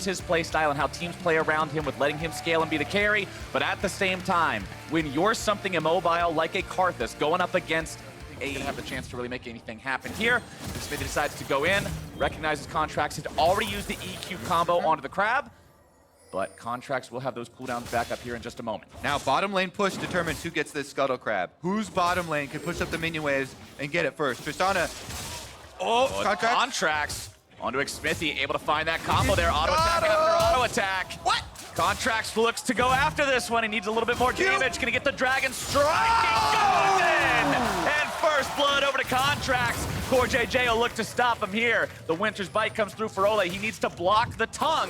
his play style and how teams play around him with letting him scale and be the carry. But at the same time, when you're something immobile like a Karthus going up against have the chance to really make anything happen here. Smithy decides to go in, recognizes Contracts had already used the EQ combo onto the Crab, but Contracts will have those cooldowns back up here in just a moment. Now, bottom lane push determines who gets this Scuttle Crab. Whose bottom lane can push up the minion waves and get it first? Tristana. Contracts onto Smithy, able to find that combo there. Auto attack after auto attack. What? Contracts looks to go after this one. He needs a little bit more damage. Gonna get the Dragon Strike. He goes in! And first blood over to Contracts. CoreJJ will look to stop him here. The Winter's Bite comes through for Ole. He needs to block the tongue,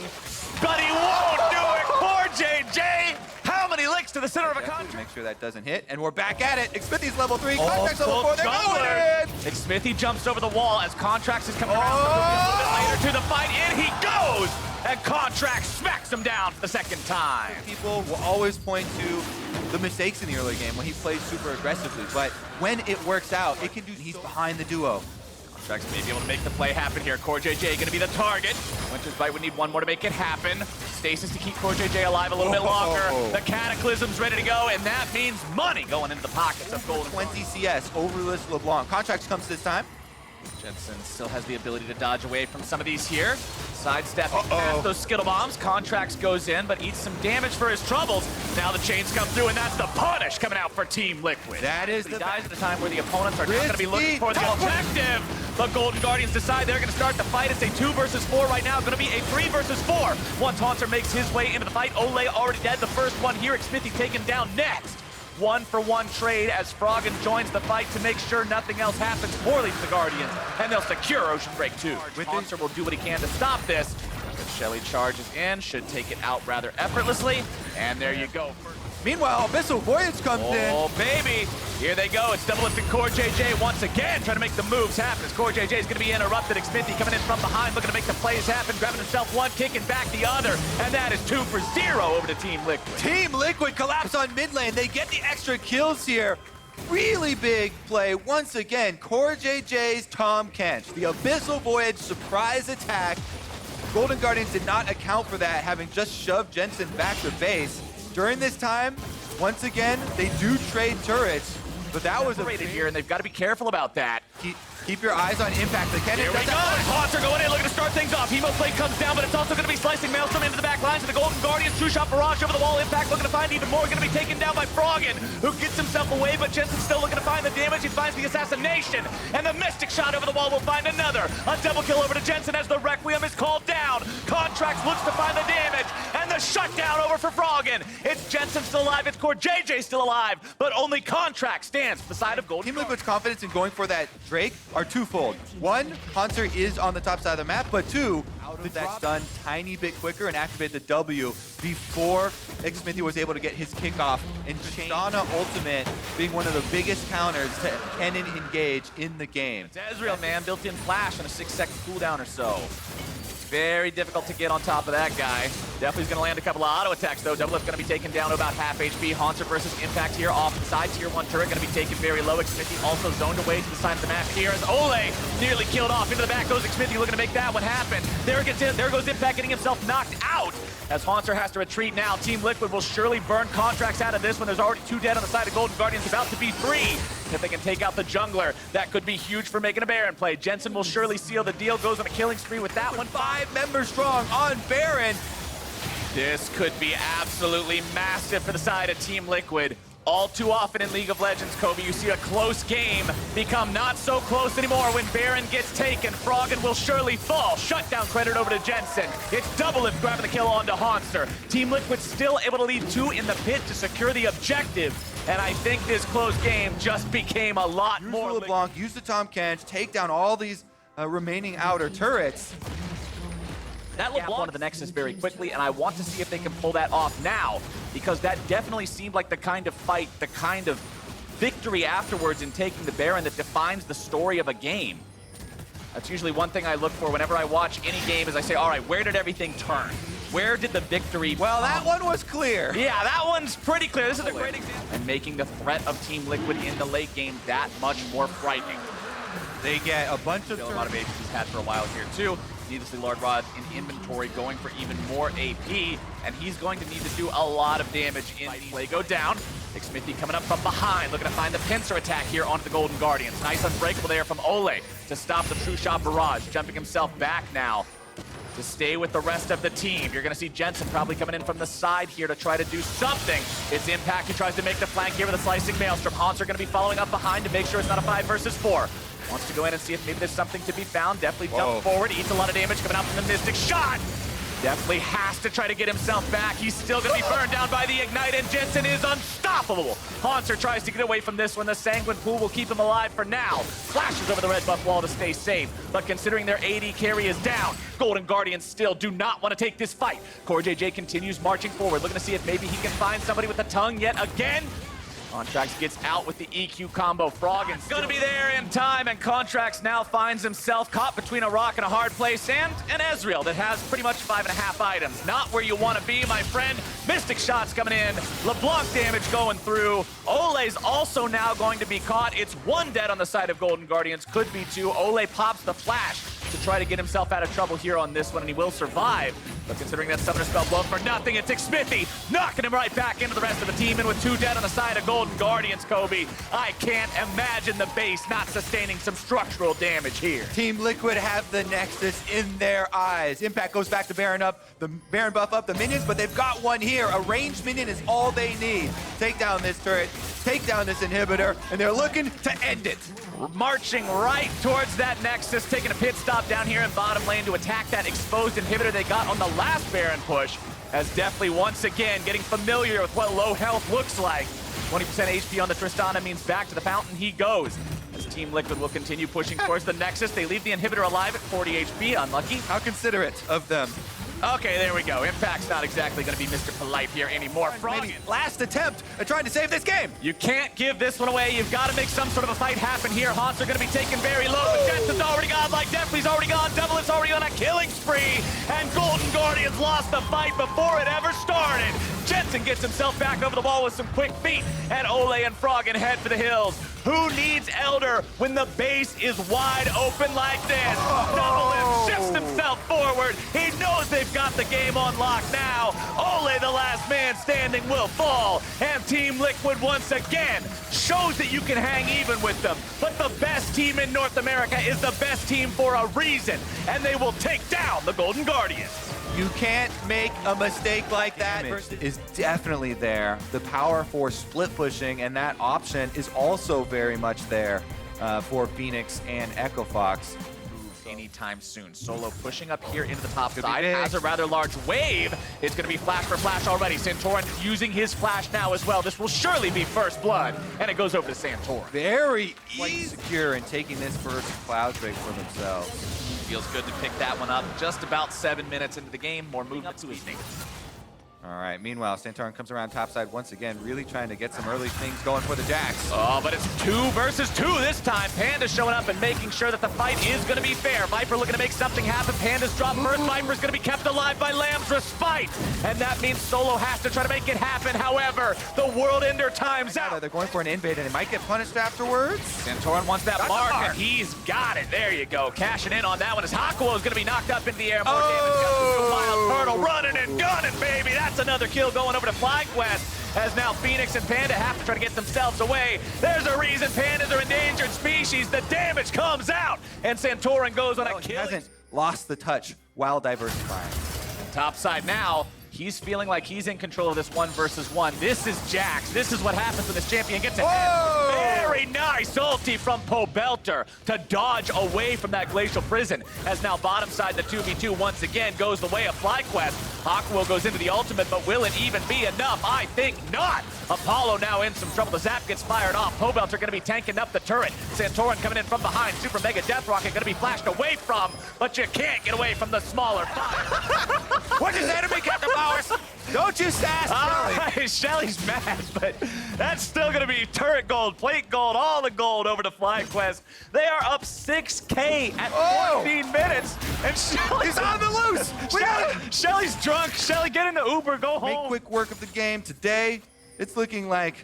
but he won't do it. CoreJJ, how many licks to the center of a Contract? Make sure that doesn't hit, and we're back at it. Smithy's level 3, Contracts level 4, they're going in! Smithy jumps over the wall as Contracts is coming around a little bit later to the fight. In he goes! And Contracts smacks him down for the second time. People will always point to the mistakes in the early game when he plays super aggressively, but when it works out, it can do. He's behind the duo. Contracts may be able to make the play happen here. CoreJJ going to be the target. Winter's Bite would need one more to make it happen. Stasis to keep CoreJJ alive a little bit longer. The Cataclysm's ready to go, and that means money going into the pockets of Golden. 20 CS over LeBlanc. Contracts comes this time. Jensen still has the ability to dodge away from some of these here. Sidestepping past those Skittle Bombs. Contracts goes in, but eats some damage for his troubles. Now the chains come through, and that's the punish coming out for Team Liquid. That is the dies at a time where the opponents are not going to be looking for the objective. The Golden Guardians decide they're going to start the fight. It's a 2 versus 4 right now. Going to be a 3 versus 4. Once Haunter makes his way into the fight, Ole already dead. The first one here. Smithy taken down next. 1-for-1 trade as Froggen joins the fight to make sure nothing else happens poorly to the Guardians, and they'll secure Ocean Break 2. Haunter will do what he can to stop this. But Shelly charges in, should take it out rather effortlessly, and there you go. Meanwhile, Abyssal Voyage comes in. Oh, baby. Here they go. It's double lifting CoreJJ once again, trying to make the moves happen as CoreJJ is going to be interrupted. Smithy coming in from behind, looking to make the plays happen, grabbing himself one, kicking back the other, and that is 2 for 0 over to Team Liquid. Team Liquid collapse on mid lane. They get the extra kills here. Really big play. Once again, CoreJJ's Tom Kench. The Abyssal Voyage surprise attack. Golden Guardians did not account for that, having just shoved Jensen back to base. During this time, once again, they do trade turrets, but that was rated here, and they've got to be careful about that. Keep your eyes on impact. Here we go. Haunter going in, looking to start things off. Hemo plate comes down, but it's also going to be slicing Maelstrom into the back lines of the Golden Guardians. Two-shot barrage over the wall. Impact looking to find even more. Going to be taken down by Froggen, who gets himself away, but Jensen's still looking to find the damage. He finds the assassination, and the Mystic shot over the wall will find another. A double kill over to Jensen as the Requiem is called down. Contracts looks to find the damage, and the shutdown over for Froggen. It's Jensen still alive. It's CoreJJ still alive, but only Contract stands to the side of Golden. Team Liquid's confidence in going for that Drake are twofold. One, Haunter is on the top side of the map, but two, that's done tiny bit quicker and activate the W before Smithy was able to get his kickoff, and Tristana ultimate being one of the biggest counters to Kennen engage in the game. It's Ezreal, man, built-in flash and a 6-second cooldown or so. Very difficult to get on top of that guy. Definitely is going to land a couple of auto attacks, though. Double Lift going to be taken down to about half HP. Haunter versus Impact here off the side. Tier 1 turret going to be taken very low. Smithy also zoned away to the side of the map here as Ole nearly killed off. Into the back goes Smithy, looking to make that one happen. There goes Impact, getting himself knocked out as Haunter has to retreat now. Team Liquid will surely burn Contracts out of this one. There's already 2 dead on the side of Golden Guardians, about to be 3. If they can take out the jungler, that could be huge for making a Baron play. Jensen will surely seal the deal, goes on a killing spree with that one. 5 members strong on Baron. This could be absolutely massive for the side of Team Liquid. All too often in League of Legends, Kobe, you see a close game become not so close anymore when Baron gets taken. Froggen will surely fall. Shutdown credit over to Jensen. It's Double Lift grabbing the kill onto Haunter. Team Liquid still able to leave 2 in the pit to secure the objective. And I think this close game just became a lot more. LeBlanc, use the Tom Kench, take down all these remaining outer turrets. That LeBlanc onto the Nexus very quickly, and I want to see if they can pull that off now, because that definitely seemed like the kind of fight, the kind of victory afterwards in taking the Baron that defines the story of a game. That's usually one thing I look for whenever I watch any game, is I say, all right, where did everything turn? Where did the victory come? Well, that one was clear. Yeah, that one's pretty clear. This is a great example. And making the threat of Team Liquid in the late game that much more frightening. They get a bunch of a lot of APs had for a while here too. needlessly large rod in inventory, going for even more AP, and he's going to need to do a lot of damage in play. Go down. Smithy coming up from behind, looking to find the pincer attack here onto the Golden Guardians. Nice unbreakable there from Ole to stop the True Shot barrage, jumping himself back now to stay with the rest of the team. You're gonna see Jensen probably coming in from the side here to try to do something. It's Impact who tries to make the flank here with a slicing Maelstrom. Hans are gonna be following up behind to make sure it's not a 5 versus 4. Wants to go in and see if maybe there's something to be found. Definitely jump forward, eats a lot of damage coming out from the Mystic Shot. Definitely has to try to get himself back. He's still going to be burned down by the Ignite, and Jensen is unstoppable. Haunter tries to get away from this one. The Sanguine Pool will keep him alive for now. Flashes over the red buff wall to stay safe, but considering their AD carry is down, Golden Guardians still do not want to take this fight. CoreJJ continues marching forward, looking to see if maybe he can find somebody with a tongue yet again. Contracts gets out with the EQ combo. Froggen's gonna be there in time, and Contracts now finds himself caught between a rock and a hard place and an Ezreal that has pretty much 5.5 items. Not where you want to be, my friend. Mystic Shots coming in. LeBlanc damage going through. Ole's also now going to be caught. It's 1 dead on the side of Golden Guardians. Could be 2. Ole pops the flash to try to get himself out of trouble here on this one, and he will survive. But considering that Summoner Spell blown for nothing, it takes Smithy, knocking him right back into the rest of the team, and with 2 dead on the side of Golden Guardians, Kobe, I can't imagine the base not sustaining some structural damage here. Team Liquid have the Nexus in their eyes. Impact goes back to Baron buff up the minions, but they've got one here. A ranged minion is all they need. Take down this turret, take down this inhibitor, and they're looking to end it. Marching right towards that Nexus, taking a pit stop down here in bottom lane to attack that exposed inhibitor they got on the last Baron push, as definitely once again getting familiar with what low health looks like. 20% HP on the Tristana means back to the fountain he goes. As Team Liquid will continue pushing towards the Nexus, they leave the inhibitor alive at 40 HP, unlucky. How considerate of them. Okay, there we go. Impact's not exactly going to be Mr. Polite here anymore. Maybe last attempt at trying to save this game. You can't give this one away. You've got to make some sort of a fight happen here. Haunts are going to be taken very low, but Jensen's already gone, like Deathly's already gone, Doublet's already on a killing spree, and Golden Guardians lost the fight before it ever started. Jensen gets himself back over the wall with some quick feet, and Ole and Froggen head for the hills. Who needs Elder when the base is wide open like this? Double shifts himself forward. He knows they've got the game on lock now. Ole, the last man standing, will fall. And Team Liquid once again shows that you can hang even with them. But the best team in North America is the best team for a reason. And they will take down the Golden Guardians. You can't make a mistake like that. Is definitely there. The power for split pushing, and that option is also very much there for Phoenix and Echo Fox. Anytime soon. Solo pushing up here into the top side, has a rather large wave. It's going to be flash for flash already. Santorin using his flash now as well. This will surely be first blood, and it goes over to Santorin. Very secure in taking this first Cloud Break for themselves. Feels good to pick that one up. Just about 7 minutes into the game. More movement to his name. All right, meanwhile, Santorin comes around topside once again, really trying to get some early things going for the Jax. Oh, but it's 2 versus 2 this time. Panda showing up and making sure that the fight is going to be fair. Viper looking to make something happen. Panda's dropped first. Viper's going to be kept alive by Lamb's respite. And that means Solo has to try to make it happen. However, the World Ender times out. They're going for an invade, and they might get punished afterwards. Santorin wants that mark, and he's got it. There you go. Cashing in on that one as Hakuo is going to be knocked up into the air. More damage comes to Wild Turtle. Running and gunning, baby. That's another kill going over to FlyQuest, as now Phoenix and Panda have to try to get themselves away. There's a reason pandas are endangered species. The damage comes out, and Santorin goes on a kill. He hasn't lost the touch while diversifying. Top side now. He's feeling like he's in control of this 1 versus 1. This is Jax. This is what happens when this champion gets ahead. Very nice ulti from Pobelter to dodge away from that glacial prison. As now bottom side, the 2v2 once again goes the way of FlyQuest. Hakuo goes into the ultimate, but will it even be enough? I think not. Apollo now in some trouble. The zap gets fired off. Pobelter going to be tanking up the turret. Santorin coming in from behind. Super Mega Death Rocket going to be flashed away from, but you can't get away from the smaller fire. What is enemy captain powers? Don't you sass, Shelly. Shelly's mad, but that's still going to be turret gold, plate gold, all the gold over to FlyQuest. They are up 6K at 14 minutes, and Shelly's on the loose. Shelly's drunk. Shelly, get in the Uber, go home. Make quick work of the game today. It's looking like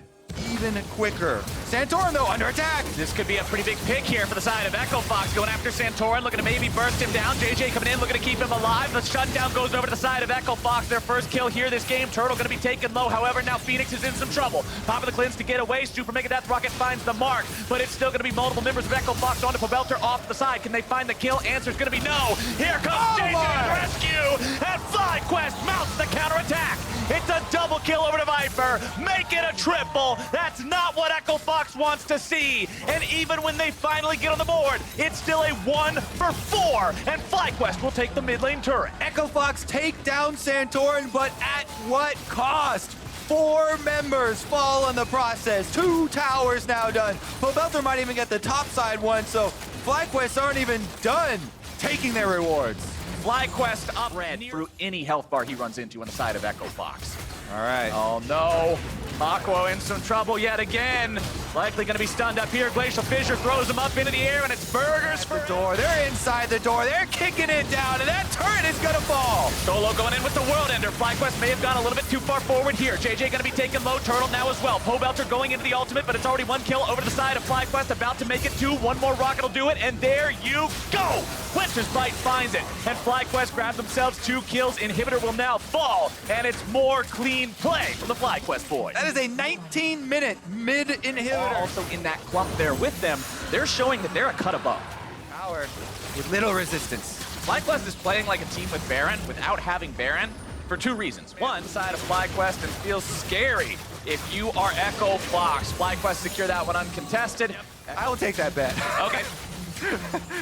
even even quicker. Santorin, though, under attack. This could be a pretty big pick here for the side of Echo Fox, going after Santorin, looking to maybe burst him down. JJ coming in, looking to keep him alive. The shutdown goes over to the side of Echo Fox. Their first kill here this game. Turtle going to be taken low. However, now Phoenix is in some trouble. Top of the cleanse to get away. Super Mega Death Rocket finds the mark, but it's still going to be multiple members of Echo Fox onto Pobelter off the side. Can they find the kill? Answer's going to be no. Here comes JJ to the rescue, and FlyQuest mounts the counterattack. It's a double kill over to Viper. Make it a triple. That's not what Echo Fox wants to see. And even when they finally get on the board, it's still a 1 for 4. And FlyQuest will take the mid lane turret. Echo Fox take down Santorin, but at what cost? 4 members fall in the process. 2 towers now done. Pobelter might even get the top side one, so FlyQuest aren't even done taking their rewards. FlyQuest up red through any health bar he runs into on the side of Echo Fox. All right. Oh no, Aqua in some trouble yet again. Likely gonna be stunned up here. Glacial Fissure throws him up into the air, and it's burgers for the door. They're inside the door. They're kicking it down, and that turret is gonna fall. Solo going in with the World Ender. FlyQuest may have gone a little bit too far forward here. JJ gonna be taking low. Turtle now as well. Pobelter going into the ultimate, but it's already 1 kill over to the side of FlyQuest. About to make it 2. 1 more rocket will do it, and there you go. Winter's Bite finds it, and FlyQuest grabs themselves 2 kills. Inhibitor will now fall, and it's more clean play from the FlyQuest boys. That is a 19-minute mid-inhibitor. Also in that clump there with them, they're showing that they're a cut above. Power with little resistance. FlyQuest is playing like a team with Baron without having Baron for 2 reasons. One, side of FlyQuest, and feels scary if you are Echo Fox. FlyQuest secure that one uncontested. I will take that bet. Okay.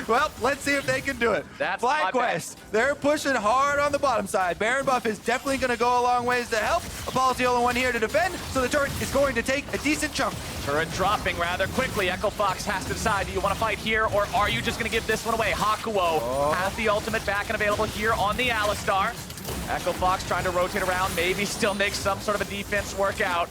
Well, let's see if they can do it. That's my FlyQuest, they're pushing hard on the bottom side. Baron buff is definitely going to go a long ways to help. Apollo's the only one here to defend, so the turret is going to take a decent chunk. Turret dropping rather quickly. Echo Fox has to decide, do you want to fight here, or are you just going to give this one away? Hakuo has the ultimate back and available here on the Alistar. Echo Fox trying to rotate around, maybe still make some sort of a defense work out.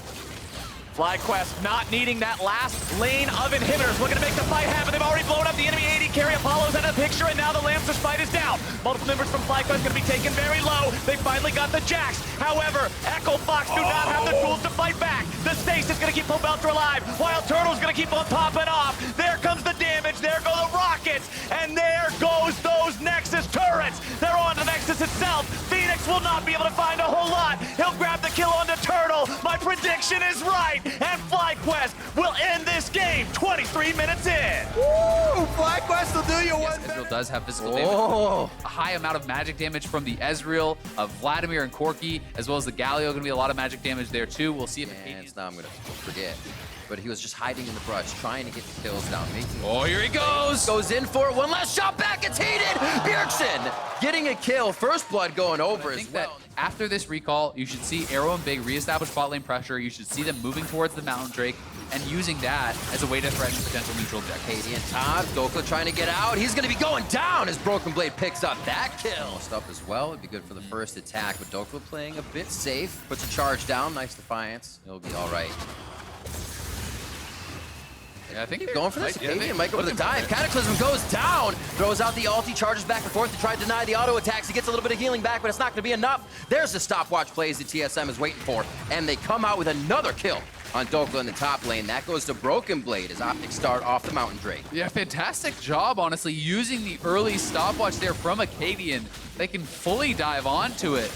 FlyQuest not needing that last lane of inhibitors. Looking to make the fight happen. They've already blown up the enemy AD carry. Apollo's out of the picture, and now the Lancer's fight is down. Multiple members from FlyQuest going to be taken very low. They finally got the Jax. However, Echo Fox do not have the tools to fight back. The Stace is going to keep Pobelter alive, while Turtle's going to keep on popping off. There comes the damage. There go the rockets. And there goes those Nexus turrets. They're on the Nexus itself. Phoenix will not be able to find a whole lot. He'll grab the kill onto Turtle. My prediction is right. And FlyQuest will end this game 23 minutes in. Woo! FlyQuest will do you one Ezreal better. does have physical damage. A high amount of magic damage from the Ezreal, of Vladimir and Corki, as well as the Galio. Going to be a lot of magic damage there too. We'll see if And now I'm going to forget. But he was just hiding in the brush, trying to get the kills down. Oh, here he goes! Goes in for it. One last shot back. It's heated. Bjergsen getting a kill. First blood going over I as think well. that after this recall, you should see Arrow and Big reestablish bot lane pressure. You should see them moving towards the Mountain Drake and using that as a way to threaten potential neutral objectives. Katie and Todd, Dokla trying to get out. He's going to be going down as Broken Blade picks up that kill. Stuff as well. It'd be good for the first attack, but Dokla playing a bit safe. Puts a charge down. Nice defiance. It'll be all right. Yeah, I think Keep going for this. Yeah, Katie might go for the dive. Cataclysm goes down. Throws out the ulti, charges back and forth to try to deny the auto attacks. He gets a little bit of healing back, but it's not going to be enough. There's the stopwatch plays that TSM is waiting for, and they come out with another kill on Dokla in the top lane. That goes to Broken Blade as Optic start off the Mountain Drake. Yeah, fantastic job, honestly, using the early stopwatch there from Acadian. They can fully dive onto it.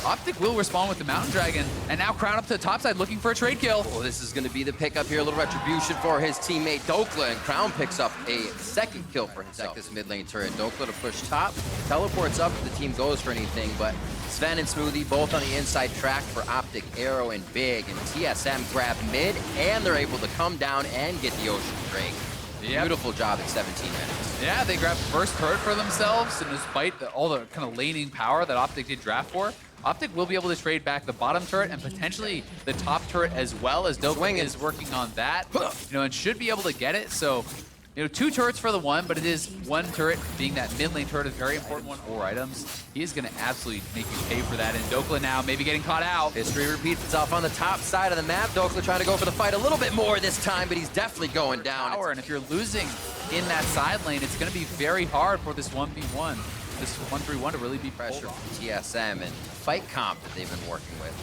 Optic will respond with the Mountain Dragon, and now Crown up to the top side looking for a trade kill. Oh, this is going to be the pickup here. A little retribution for his teammate Dokla, and Crown picks up a second kill for himself. This mid lane turret. Dokla to push top, teleports up if the team goes for anything, but Sven and Smoothie both on the inside track for Optic, Arrow, and Big, and TSM grab mid, and they're able to come down and get the Ocean Drake. Yep. Beautiful job at 17 minutes. Yeah, they grabbed first turret for themselves, and despite all the kind of laning power that Optic did draft for, Optic will be able to trade back the bottom turret and potentially the top turret as well, as Dokla is working on that, and should be able to get it. So, 2 turrets for the one, but it is 1 turret being that mid lane turret, a very important one, 4 items. He is going to absolutely make you pay for that, and Dokla now maybe getting caught out. History repeats itself on the top side of the map. Dokla trying to go for the fight a little bit more this time, but he's definitely going down. And if you're losing in that side lane, it's going to be very hard for this 1v1, this 1-3-1 to really be Pressure pulled off. from TSM and fight comp that they've been working with.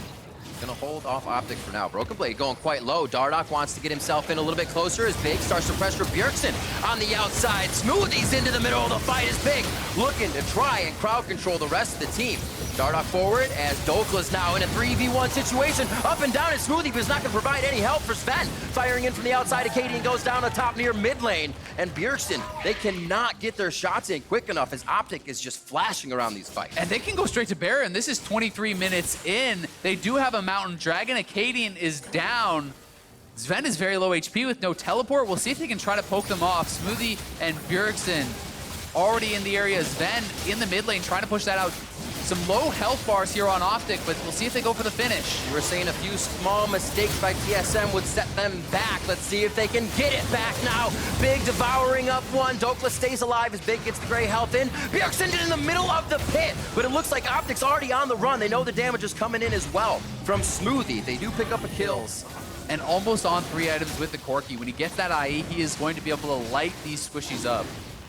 gonna hold off Optic for now. Broken Blade going quite low. Dardoch wants to get himself in a little bit closer as Big starts to pressure Bjergsen on the outside. Smoothies into the middle of the fight as Big looking to try and crowd control the rest of the team. Dardoch forward as Dokla's now in a 3v1 situation. Up and down is Smoothie, but is not going to provide any help for Sven. Firing in from the outside, Acadian goes down the top near mid lane. And Bjergsen, they cannot get their shots in quick enough as Optic is just flashing around these fights. And they can go straight to Baron. This is 23 minutes in. They do have a Mountain Dragon. Acadian is down. Sven is very low HP with no teleport. We'll see if they can try to poke them off. Smoothie and Bjergsen already in the area. Sven in the mid lane trying to push that out. Some low health bars here on Optic, but we'll see if they go for the finish. You were saying a few small mistakes by TSM would set them back. Let's see if they can get it back now. Big devouring up one. Dokla stays alive as Big gets the gray health in. Bjergsen in the middle of the pit, but it looks like Optic's already on the run. They know the damage is coming in as well from Smoothie. They do pick up a kills. And almost on 3 items with the Corki. When he gets that IE, he is going to be able to light these squishies up.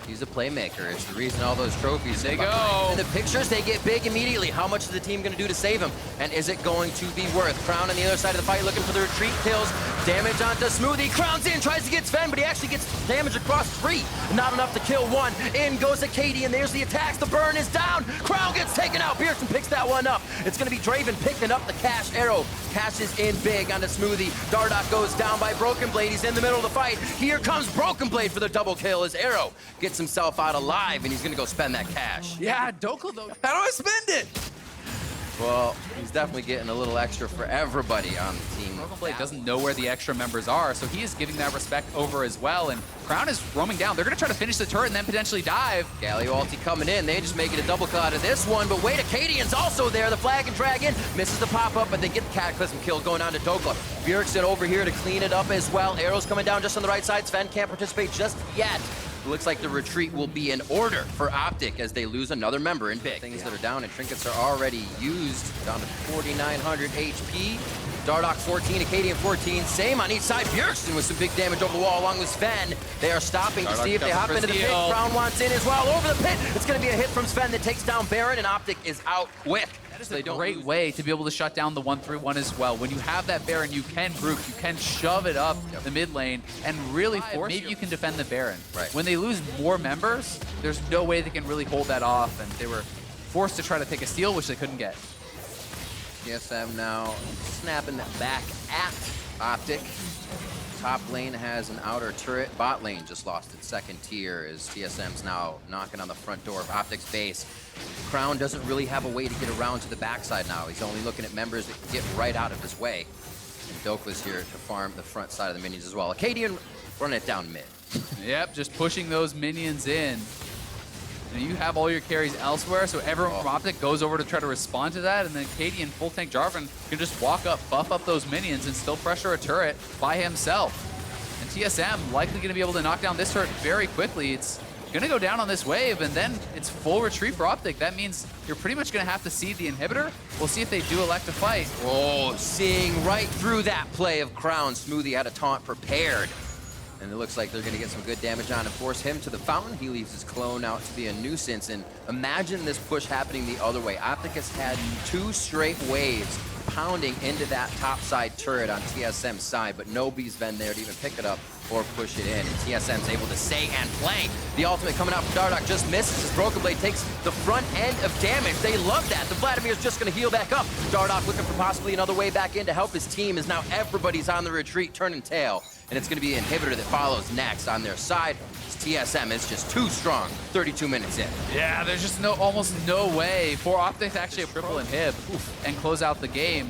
He's a playmaker. It's the reason all those trophies. They go. In the pictures, they get big immediately. How much is the team going to do to save him? And is it going to be worth? Crown on the other side of the fight looking for the retreat kills. Damage onto Smoothie. Crown's in, tries to get Sven, but he actually gets damage across 3. Not enough to kill 1. In goes Acadian. There's the attacks. The burn is down. Crown gets taken out. Bjergsen picks that one up. It's going to be Draven picking up the cash arrow. Cashes in big onto Smoothie. Dardoch goes down by Broken Blade. He's in the middle of the fight. Here comes Broken Blade for the double kill as Arrow gets himself out alive, and he's gonna go spend that cash. Yeah, Dokla though. How do I spend it? Well, he's definitely getting a little extra for everybody on the team. Broken Blade doesn't know where the extra members are, so he is giving that respect over as well. And Crown is roaming down. They're gonna try to finish the turret and then potentially dive. Galio ulti coming in. They just make it a double kill out of this one. But wait, Acadian's also there. The flag and dragon misses the pop up, but they get the cataclysm kill going on to Dokla. Bjergsen over here to clean it up as well. Arrows coming down just on the right side. Sven can't participate just yet. It looks like the retreat will be in order for Optic as they lose another member in big. Things that are down and trinkets are already used. Down to 4,900 HP. Dardoch 14, Acadian 14. Same on each side. Bjergsen with some big damage over the wall along with Sven. They are stopping to see if they hop into the pit. Crown wants in as well. Over the pit. It's going to be a hit from Sven that takes down Baron, and Optic is out quick. That is a great way to be able to shut down the 1-3-1 as well. When you have that Baron, you can group, you can shove it up the mid lane and really force. Maybe you can defend the Baron. Right. When they lose more members, there's no way they can really hold that off, and they were forced to try to take a steal, which they couldn't get. TSM now snapping back at Optic. Top lane has an outer turret. Bot lane just lost its second tier as TSM's now knocking on the front door of Optic's base. Crown doesn't really have a way to get around to the backside now. He's only looking at members that get right out of his way. And Dokla's here to farm the front side of the minions as well. Acadian running it down mid. Yep, just pushing those minions in. And you have all your carries elsewhere, so everyone from Optic goes over to try to respond to that, and then Acadian full tank Jarvan can just walk up, buff up those minions, and still pressure a turret by himself. And TSM likely going to be able to knock down this turret very quickly. It's going to go down on this wave, and then it's full retreat for Optic. That means you're pretty much going to have to seed the inhibitor. We'll see if they do elect to fight. Oh, seeing right through that play of Crown. Smoothie had a taunt prepared. And it looks like they're going to get some good damage on and force him to the fountain. He leaves his clone out to be a nuisance. And imagine this push happening the other way. Optic has had 2 straight waves pounding into that top side turret on TSM's side, but nobody's been there to even pick it up or push it in. And TSM's able to stay and play. The ultimate coming out from Dardoch just misses as Broken Blade takes the front end of damage. They love that. The Vladimir's just going to heal back up. Dardoch looking for possibly another way back in to help his team as now everybody's on the retreat, turning tail. And it's going to be an inhibitor that follows next on their side. TSM is just too strong 32 minutes in. Yeah, there's just almost no way for Optic to actually triple inhib and close out the game.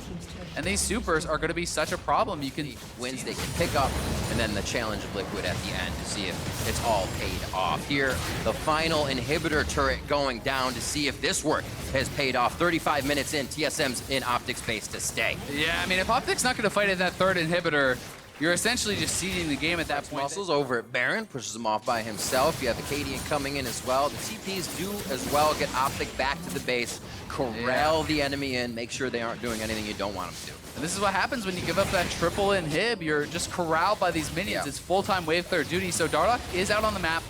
And these supers are going to be such a problem. You can wins they can pick up, and then the challenge of Liquid at the end to see if it's all paid off. Here, the final inhibitor turret going down to see if this work has paid off. 35 minutes in, TSM's in Optic's base to stay. Yeah, I mean, if Optic's not going to fight in that third inhibitor, you're essentially just seeding the game at that point. Muscles over at Baron, pushes him off by himself. You have Acadian coming in as well. The TPs do as well get Optic back to the base, corral the enemy in, make sure they aren't doing anything you don't want them to do. And this is what happens when you give up that triple inhib. You're just corralled by these minions. It's full-time wave clear duty. So Dardoch is out on the map.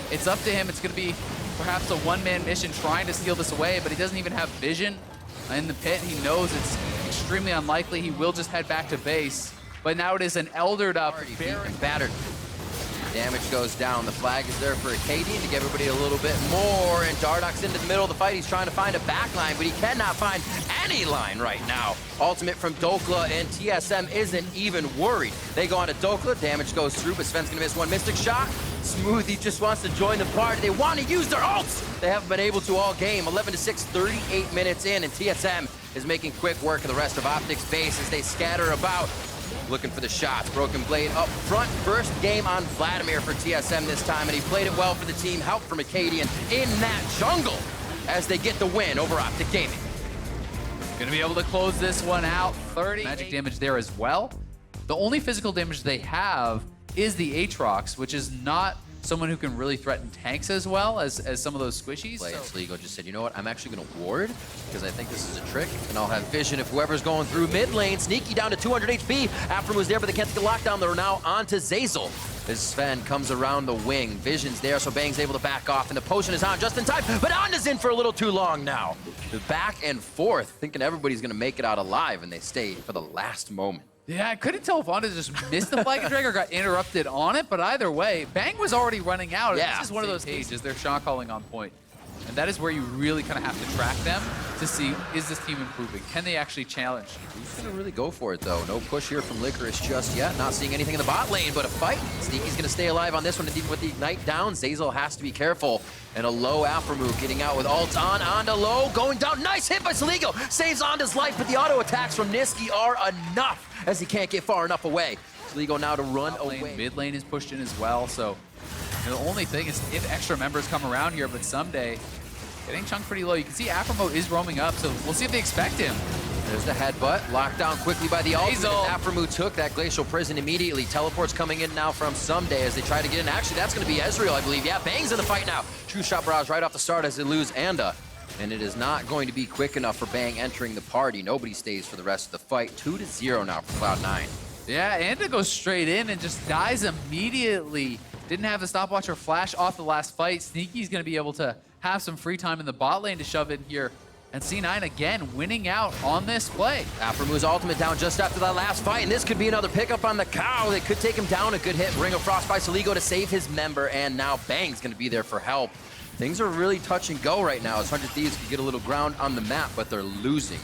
It's up to him. It's going to be perhaps a one-man mission trying to steal this away, but he doesn't even have vision in the pit. He knows it's extremely unlikely. He will just head back to base. But now it is an Eldered up. Very battered. Damage goes down. The flag is there for Acadian to give everybody a little bit more. And Dardoch's into the middle of the fight. He's trying to find a back line, but he cannot find any line right now. Ultimate from Dokla, and TSM isn't even worried. They go on to Dokla. Damage goes through, but Sven's going to miss one Mystic shot. Smoothie just wants to join the party. They want to use their ults. They haven't been able to all game. 11-6, 38 minutes in, and TSM is making quick work of the rest of Optic's base as they scatter about. Looking for the shots. Broken Blade up front. First game on Vladimir for TSM this time, and he played it well for the team. Help from Acadian in that jungle as they get the win over Optic Gaming. Gonna be able to close this one out. 30 magic damage there as well. The only physical damage they have is the Aatrox, which is not someone who can really threaten tanks as well as some of those squishies. Sligo just said, you know what, I'm actually going to ward because I think this is a trick, and I'll have vision if whoever's going through mid lane. Sneaky down to 200 HP. After was there, but they can't take a lockdown. They're now on to Zazel. As Sven comes around the wing. Vision's there, so Bang's able to back off, and the potion is on just in time, but Anda's in for a little too long now. The back and forth, thinking everybody's going to make it out alive, and they stay for the last moment. Yeah, I couldn't tell if Anda just missed the flag and drag or got interrupted on it, but either way, Bang was already running out. Yeah. This is one of those cases, they're shot calling on point. And that is where you really kind of have to track them to see, is this team improving? Can they actually challenge? He's going to really go for it, though. No push here from Licorice just yet. Not seeing anything in the bot lane, but a fight. Sneaky's going to stay alive on this one, and even with the Ignite down, Zazel has to be careful. And a low Alpha move getting out with ult on. Anda low, going down. Nice hit by Sligo. Saves Anda's life, but the auto attacks from Niski are enough as he can't get far enough away. Sligo now to run away. Mid lane is pushed in as well, so the only thing is if extra members come around here, but someday getting chunked pretty low. You can see Aframo is roaming up, so we'll see if they expect him. There's the headbutt, locked down quickly by the ultimate. Aframu took that Glacial Prison immediately. Teleports coming in now from Someday as they try to get in. Actually, that's going to be Ezreal, I believe. Yeah, Bang's in the fight now. True Shot Barrage right off the start as they lose Anda. And it is not going to be quick enough for Bang entering the party. Nobody stays for the rest of the fight. 2-0 now for Cloud9. Yeah, Anda goes straight in and just dies immediately. Didn't have the stopwatch or flash off the last fight. Sneaky's going to be able to have some free time in the bot lane to shove in here. And C9 again winning out on this play. Aframu's ultimate down just after that last fight, and this could be another pickup on the cow. They could take him down. A good hit. Ring of Frost by Sligo to save his member, and now Bang's going to be there for help. Things are really touch and go right now as 100 Thieves can get a little ground on the map, but they're losing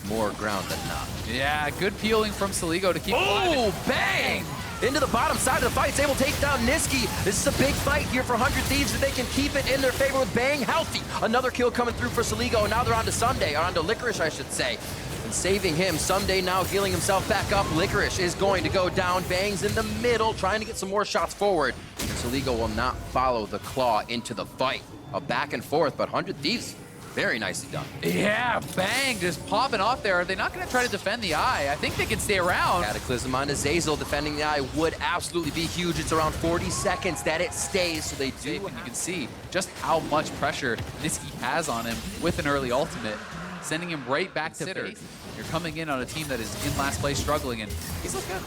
more ground than not. Yeah, good peeling from Sligo to keep alive. Bang! Into the bottom side of the fight. It's able to take down Niski. This is a big fight here for 100 Thieves if they can keep it in their favor with Bang healthy. Another kill coming through for Sligo. Now they're on to Sunday, or on to Licorice, I should say. And saving him. Sunday now healing himself back up. Licorice is going to go down. Bang's in the middle, trying to get some more shots forward. And Sligo will not follow the claw into the fight. A back and forth, but 100 Thieves, very nicely done. Yeah, Bang just popping off there. Are they not going to try to defend the eye? I think they can stay around. Cataclysm on to Zazel. Defending the eye would absolutely be huge. It's around 40 seconds that it stays, so they do. And you can see just how much pressure Niski has on him with an early ultimate, sending him right back to base. You're coming in on a team that is in last place struggling, and he's looking good.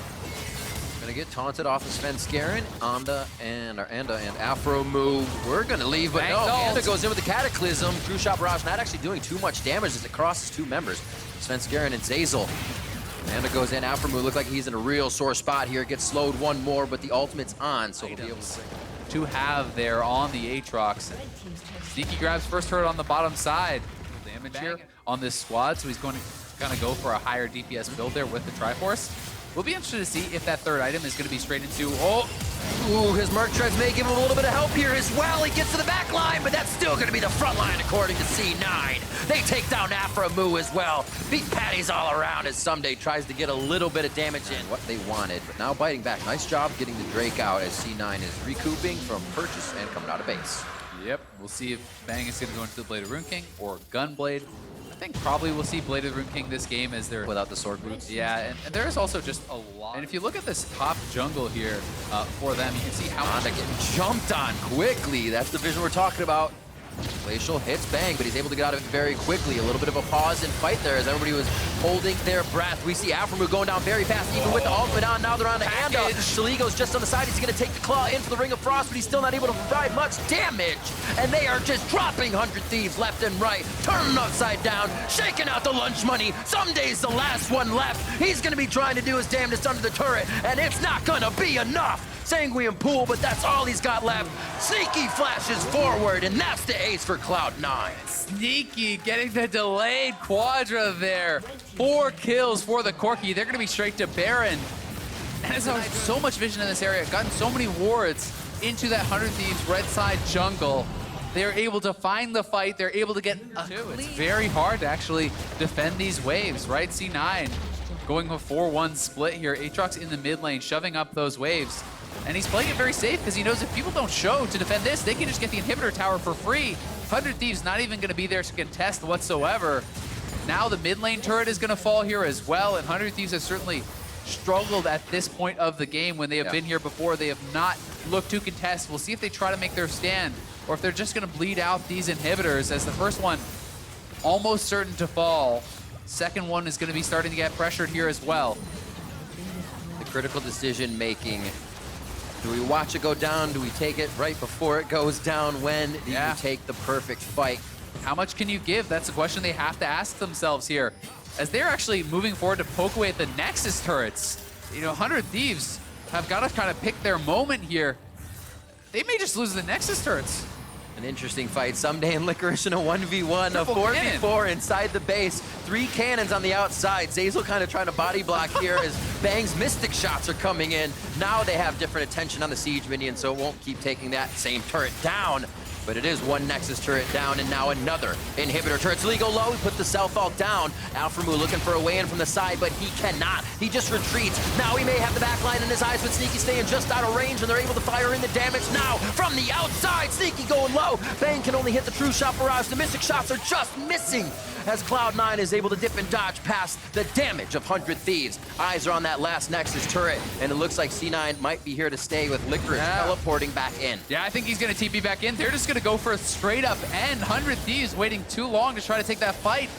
Gonna get taunted off of Sven Skaren. Anda and Aframu. We're gonna leave, but no. Anda goes in with the Cataclysm. True Shot Barrage not actually doing too much damage as it crosses two members. Sven Skaren and Zazel. Anda goes in. Aframu look like he's in a real sore spot here. Gets slowed one more, but the ultimate's on, so he'll be able to have there on the Aatrox. Sneaky grabs first turret on the bottom side. Damage here on this squad, so he's going to kind of go for a higher DPS build there with the Triforce. We'll be interested to see if that third item is going to be straight into... Ooh, his Merc Treads may give him a little bit of help here as well. He gets to the back line, but that's still going to be the front line according to C9. They take down Aframu as well. Beat patties all around as Someday tries to get a little bit of damage in. What they wanted, but now biting back. Nice job getting the Drake out as C9 is recouping from purchase and coming out of base. Yep, we'll see if Bang is going to go into the Blade of Rune King or Gunblade. I think probably we'll see Blade of the Rune King this game as they're... Without the sword boots. Yeah, and there's also just a lot. And if you look at this top jungle here for them, you can see how Anda getting jumped on quickly. That's the vision we're talking about. Glacial hits Bang, but he's able to get out of it very quickly. A little bit of a pause and fight there as everybody was holding their breath. We see Alphamu going down very fast, even with the ultimate on. Now they're on the handout. Shaligo's just on the side. He's going to take the claw into the Ring of Frost, but he's still not able to provide much damage. And they are just dropping 100 Thieves left and right, turning upside down, shaking out the lunch money. Someday's the last one left. He's going to be trying to do his damnedest under the turret, and it's not going to be enough. Sanguine Pool, but that's all he's got left. Sneaky flashes forward, and that's the ace for Cloud9. Sneaky getting the delayed Quadra there. 4 kills for the Corki. They're going to be straight to Baron. And has so much vision in this area, gotten so many wards into that 100 Thieves red side jungle. They're able to find the fight. They're able to get a clean. It's very hard to actually defend these waves, right? C9 going a 4-1 split here. Aatrox in the mid lane, shoving up those waves. And he's playing it very safe because he knows if people don't show to defend this, they can just get the inhibitor tower for free. 100 Thieves not even going to be there to contest whatsoever. Now the mid lane turret is going to fall here as well, and 100 Thieves has certainly struggled at this point of the game when they have been here before. They have not looked to contest. We'll see if they try to make their stand or if they're just going to bleed out these inhibitors, as the first one almost certain to fall. Second one is going to be starting to get pressured here as well. The critical decision making. Do we watch it go down? Do we take it right before it goes down? When do you take the perfect fight? How much can you give? That's a question they have to ask themselves here, as they're actually moving forward to poke away at the Nexus turrets. You know, 100 Thieves have got to kind of pick their moment here. They may just lose the Nexus turrets. An interesting fight someday in Licorice in a 1v1, a 4v4 inside the base. 3 cannons on the outside. Zeyzal kind of trying to body block here as Bang's Mystic shots are coming in. Now they have different attention on the Siege minion, so it won't keep taking that same turret down. But it is one Nexus turret down, and now another inhibitor turret. Sligo low, he put the self-ult down. Alphamu looking for a way in from the side, but he cannot. He just retreats. Now he may have the backline in his eyes, but Sneaky staying just out of range, and they're able to fire in the damage now from the outside. Sneaky going low. Bang can only hit the true shot barrage. The Mystic shots are just missing as Cloud9 is able to dip and dodge past the damage of 100 Thieves. Eyes are on that last Nexus turret, and it looks like C9 might be here to stay with Licorice teleporting back in. Yeah, I think he's going to TP back in. They're just going to go for a straight up end. 100 Thieves waiting too long to try to take that fight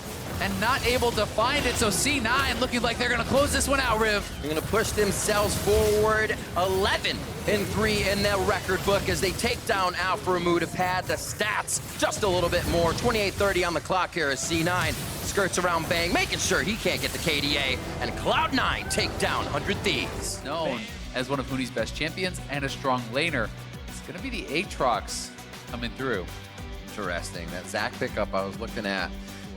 and not able to find it. So C9 looking like they're going to close this one out, Riv. They're going to push themselves forward 11-3 in their record book as they take down Alphamu to pad the stats just a little bit more. 28:30 on the clock here as C9 skirts around Bang, making sure he can't get the KDA, and Cloud9 take down 100 Thieves. Known as one of Huni's best champions and a strong laner. It's going to be the Aatrox coming through. Interesting. That Zac pickup I was looking at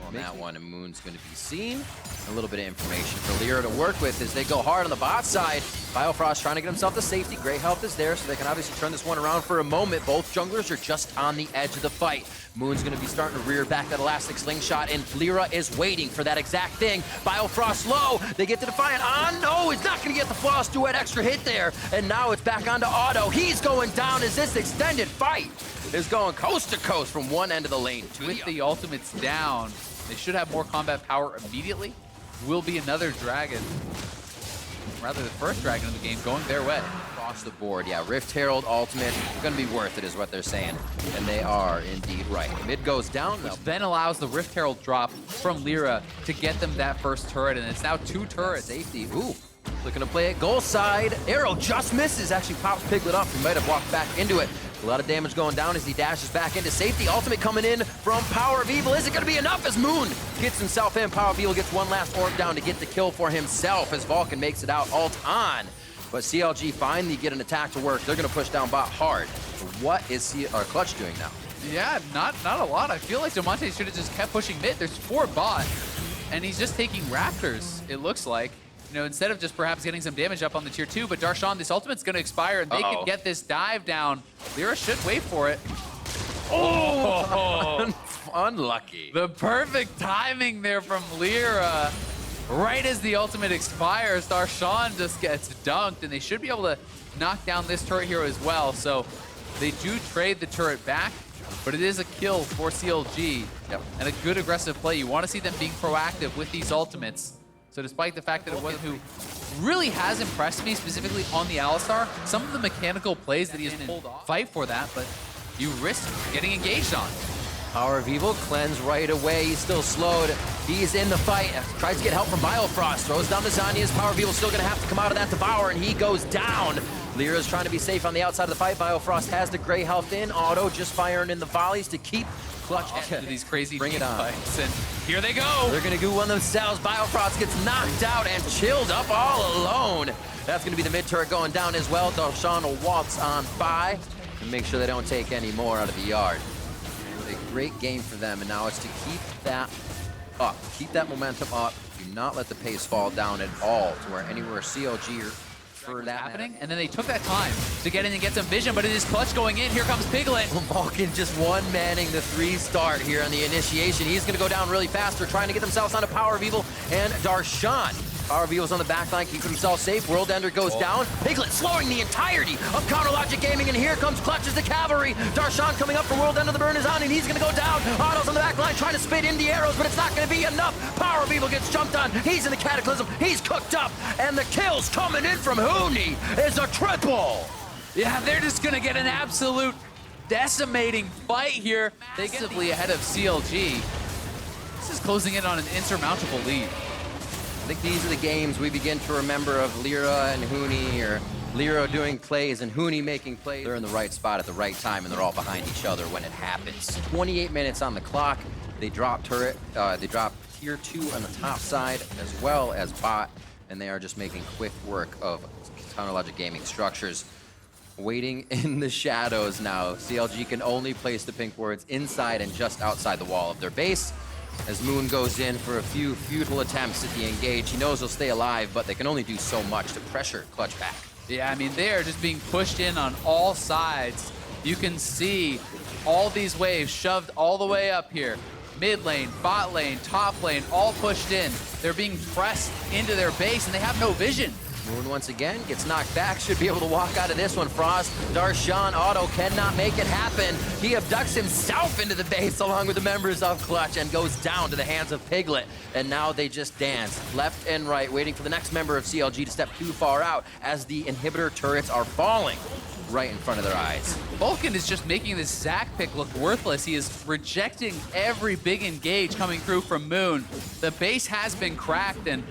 on that one, and Moon's going to be seen. A little bit of information for Lyra to work with as they go hard on the bot side. Biofrost trying to get himself to safety. Great health is there, so they can obviously turn this one around for a moment. Both junglers are just on the edge of the fight. Moon's going to be starting to rear back that elastic slingshot, and Lyra is waiting for that exact thing. Biofrost low. They get to Defiant. No, he's not going to get the Frost duet extra hit there. And now it's back onto Auto. He's going down as this extended fight is going coast to coast from one end of the lane to With the ultimates down, they should have more combat power immediately. Will be another dragon, rather the first dragon of the game, going their way. Across the board, yeah. Rift Herald ultimate, going to be worth it is what they're saying. And they are indeed right. Mid goes down. Which then allows the Rift Herald drop from Lyra to get them that first turret, and it's now 2 turrets. Safety, ooh. Looking to play it goal side. Arrow just misses. Actually pops Piglet up. He might have walked back into it. A lot of damage going down as he dashes back into safety. Ultimate coming in from Power of Evil. Is it going to be enough as Moon gets himself in? Power of Evil gets one last orb down to get the kill for himself as Vulcan makes it out ult on. But CLG finally get an attack to work. They're going to push down bot hard. What is Clutch doing now? Yeah, not a lot. I feel like Demonte should have just kept pushing mid. There's 4 bot, and he's just taking Raptors, it looks like. You know, instead of just perhaps getting some damage up on the tier 2, but Darshan, this ultimate's going to expire, and they can get this dive down. Lyra should wait for it. Oh! Unlucky. The perfect timing there from Lyra. Right as the ultimate expires, Darshan just gets dunked, and they should be able to knock down this turret here as well. So they do trade the turret back, but it is a kill for CLG. Yep. And a good aggressive play. You want to see them being proactive with these ultimates. So despite the fact that it wasn't who really has impressed me, specifically on the Alistar, some of the mechanical plays that he has pulled off, fight for that, but you risk getting engaged on. Power of Evil, cleanse right away. He's still slowed. He's in the fight. Tries to get help from Biofrost. Throws down to Zanya's. Power of Evil still going to have to come out of that Devour, and he goes down. Lyra's trying to be safe on the outside of the fight. Biofrost has the gray health in. Auto just firing in the volleys to keep Clutch Into these crazy Bring it on. fights, and here they go. They're going to do one themselves. Biofrost gets knocked out and chilled up all alone. That's going to be the mid turret going down as well. Darshan will waltz on by and make sure they don't take any more out of the yard. A great game for them, and now it's to keep that up. Keep that momentum up. Do not let the pace fall down at all to where anywhere CLG or for that happening, and then they took that time to get in and get some vision, but it is Clutch going in. Here comes Piglet. Vulcan just one-manning the 3 start here on the initiation. He's going to go down really fast. They're trying to get themselves onto Power of Evil and Darshan. Power of Evil's on the back line, keeping himself safe. World Ender goes down. Piglet slowing the entirety of KazaLoLLCShighlights Gaming, and here comes Clutch as the cavalry. Darshan coming up from World Ender. The burn is on, and he's going to go down. Otto's on the back line trying to spit in the arrows, but it's not going to be enough. Power of Evil gets jumped on. He's in the Cataclysm. He's cooked up, and the kills coming in from Huni is a triple. Yeah, they're just going to get an absolute decimating fight here. They get ahead of CLG. This is closing in on an insurmountable lead. I think these are the games we begin to remember of Lyra and Huni, or Lyra doing plays and Huni making plays. They're in the right spot at the right time, and they're all behind each other when it happens. 28 minutes on the clock. They drop turret. They drop tier 2 on the top side, as well as bot, and they are just making quick work of KazaLoLLCShighlights Gaming structures. Waiting in the shadows now. CLG can only place the pink wards inside and just outside the wall of their base. As Moon goes in for a few futile attempts at the engage. He knows he'll stay alive, but they can only do so much to pressure Clutch back. Yeah, I mean, they are just being pushed in on all sides. You can see all these waves shoved all the way up here. Mid lane, bot lane, top lane, all pushed in. They're being pressed into their base, and they have no vision. Moon once again gets knocked back, should be able to walk out of this one. Frost, Darshan, Auto cannot make it happen. He abducts himself into the base along with the members of Clutch and goes down to the hands of Piglet. And now they just dance left and right, waiting for the next member of CLG to step too far out as the inhibitor turrets are falling right in front of their eyes. Vulcan is just making this Zac pick look worthless. He is rejecting every big engage coming through from Moon. The base has been cracked, and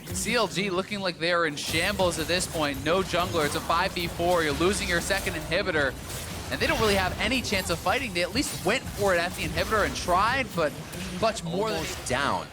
CLG looking like they're in shambles at this point. No jungler, it's a 5v4. You're losing your second inhibitor, and they don't really have any chance of fighting. They at least went for it at the inhibitor and tried, but Clutch more than down.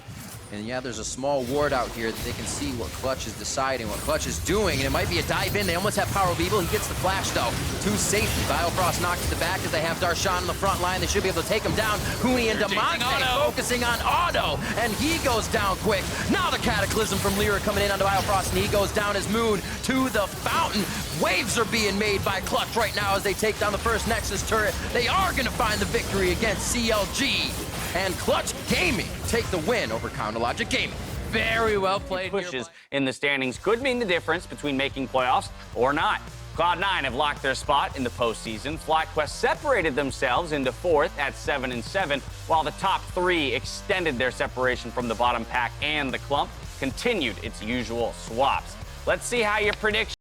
And yeah, there's a small ward out here that they can see what Clutch is deciding, what Clutch is doing, and it might be a dive in. They almost have Power of Evil. He gets the flash, though, to safety. Biofrost knocked to the back as they have Darshan on the front line. They should be able to take him down. Huni and Demonte focusing on Auto, and he goes down quick. Now the Cataclysm from Lyra coming in onto Biofrost, and he goes down as Moon to the fountain. Waves are being made by Clutch right now as they take down the first Nexus turret. They are going to find the victory against CLG. And Clutch Gaming take the win over KazaLoLLCShighlights Gaming. very well played. Pushes in the standings could mean the difference between making playoffs or not. Cloud9 have locked their spot in the postseason. FlyQuest separated themselves into 4th at 7-7, while the top 3 extended their separation from the bottom pack, and the clump continued its usual swaps. Let's see how your prediction